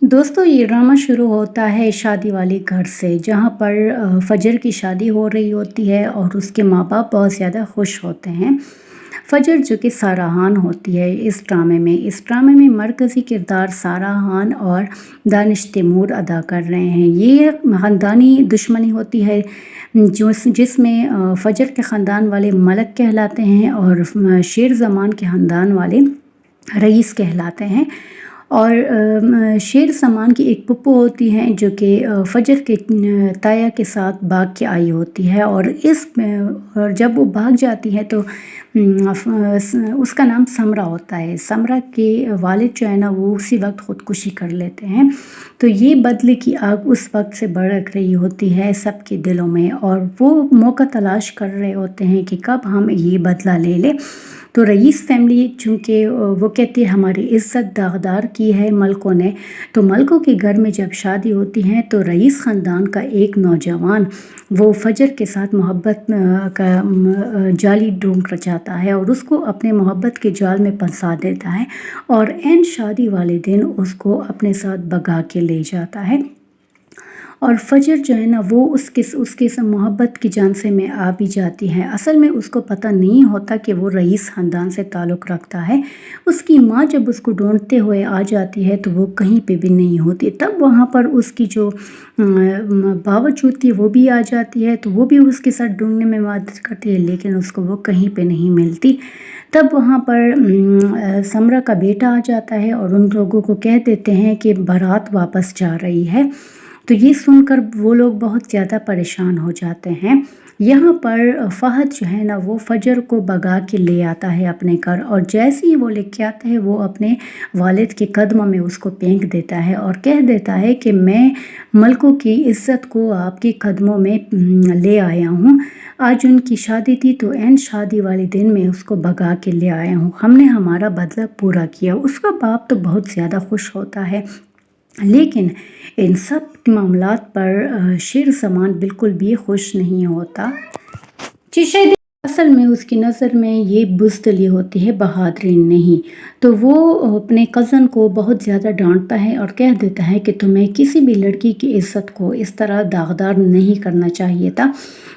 दोस्तों ये ड्रामा शुरू होता है शादी वाले घर से, जहाँ पर फ़जर की शादी हो रही होती है और उसके माँ-बाप बहुत ज़्यादा खुश होते हैं। फ़जर जो कि सारा खान होती है इस ड्रामे में मरकज़ी किरदार सारा खान और दानिश तैमूर अदा कर रहे हैं। ये ख़ानदानी दुश्मनी होती है जिसमें फ़जर के ख़ानदान वाले मलक कहलाते हैं और शेर ज़मान के ख़ानदान वाले रईस कहलाते हैं। और शेर समान की एक पुप्पो होती हैं जो कि फ़जर के ताया के साथ भाग के आई होती है और और जब वो भाग जाती है तो उसका नाम समरा होता है। समरा के वालिद जो है ना वो उसी वक्त ख़ुदकुशी कर लेते हैं। तो ये बदले की आग उस वक्त से भड़क रही होती है सबके दिलों में और वो मौका तलाश कर रहे होते हैं कि कब हम ये बदला ले लें। तो रईस फैमिली चूँकि वो कहती है हमारी इज़्ज़त दागदार की है मलकों ने, तो मलकों के घर में जब शादी होती है तो रईस ख़ानदान का एक नौजवान वो फ़जर के साथ मोहब्बत का जाली डोंक रचाता है और उसको अपने मोहब्बत के जाल में फंसा देता है और ऐन शादी वाले दिन उसको अपने साथ भगा के ले जाता है। और फ़जर जो है ना वो उसके मोहब्बत की झांसे में आ भी जाती है। असल में उसको पता नहीं होता कि वो रईस ख़ानदान से ताल्लुक़ रखता है। उसकी माँ जब उसको ढूंढते हुए आ जाती है तो वो कहीं पे भी नहीं होती। तब वहाँ पर उसकी जो बावच होती है वो भी आ जाती है, तो वो भी उसके साथ ढूंढने में मदद करती है, लेकिन उसको वो कहीं पे नहीं मिलती। तब वहाँ पर समरा का बेटा आ जाता है और उन लोगों को कह देते हैं कि बारात वापस जा रही है। तो ये सुनकर वो लोग बहुत ज़्यादा परेशान हो जाते हैं। यहाँ पर फ़हद जो है ना वो फ़जर को भगा के ले आता है अपने घर और जैसे ही वो लेके आता है वो अपने वालिद के कदमों में उसको फेंक देता है और कह देता है कि मैं मलकों की इज़्ज़त को आपके कदमों में ले आया हूँ। आज उनकी शादी थी तो ऐन शादी वाले दिन मैं उसको भगा के ले आया हूँ। हमने हमारा बदला पूरा किया। उसका बाप तो बहुत ज़्यादा खुश होता है, लेकिन इन सब मामलात पर शेर ज़मान बिल्कुल भी खुश नहीं होता। शायद असल में उसकी नज़र में ये बुज़दिली होती है, बहादुरी नहीं। तो वो अपने कज़न को बहुत ज़्यादा डांटता है और कह देता है कि तुम्हें किसी भी लड़की की इज़्ज़त को इस तरह दागदार नहीं करना चाहिए था।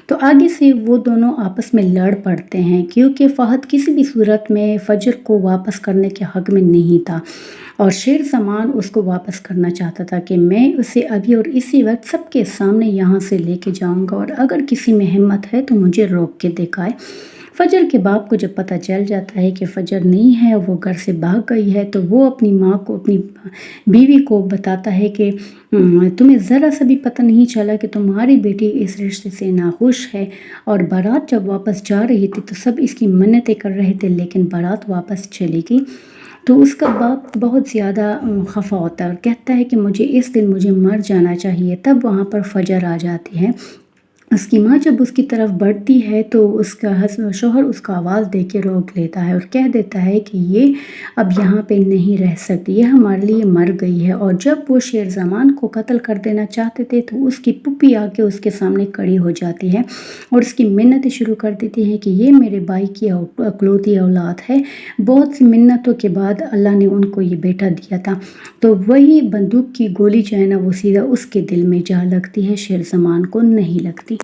तो आगे से वो दोनों आपस में लड़ पड़ते हैं क्योंकि फ़हद किसी भी सूरत में फ़जर को वापस करने के हक़ में नहीं था और शेर ज़मान उसको वापस करना चाहता था कि मैं उसे अभी और इसी वक्त सबके सामने यहाँ से लेके जाऊँगा और अगर किसी में हिम्मत है तो मुझे रोक के दिखाए। फ़जर के बाप को जब पता चल जाता है कि फ़जर नहीं है, वो घर से भाग गई है, तो वो अपनी माँ को, अपनी बीवी को बताता है कि तुम्हें ज़रा सा भी पता नहीं चला कि तुम्हारी बेटी इस रिश्ते से नाखुश है। और बारात जब वापस जा रही थी तो सब इसकी मन्नतें कर रहे थे, लेकिन बारात वापस चली गई। तो उसका बाप बहुत ज़्यादा खफ़ा होता है और कहता है कि मुझे इस दिन मुझे मर जाना चाहिए। तब वहाँ पर फ़जर आ जाती है। उसकी माँ जब उसकी तरफ बढ़ती है तो उसका शौहर उसका आवाज़ दे के रोक लेता है और कह देता है कि ये अब यहाँ पे नहीं रह सकती, ये हमारे लिए मर गई है। और जब वो शेर ज़मान को कत्ल कर देना चाहते थे तो उसकी पुप्पी आके उसके सामने खड़ी हो जाती है और उसकी मिन्नतें शुरू कर देती हैं कि ये मेरे भाई की अकलौती औलाद है। बहुत सी मिन्नतों के बाद अल्लाह ने उनको ये बेटा दिया था। तो वही बंदूक की गोली जो है ना वो सीधा उसके दिल में जा लगती है, शेर ज़मान को नहीं लगती।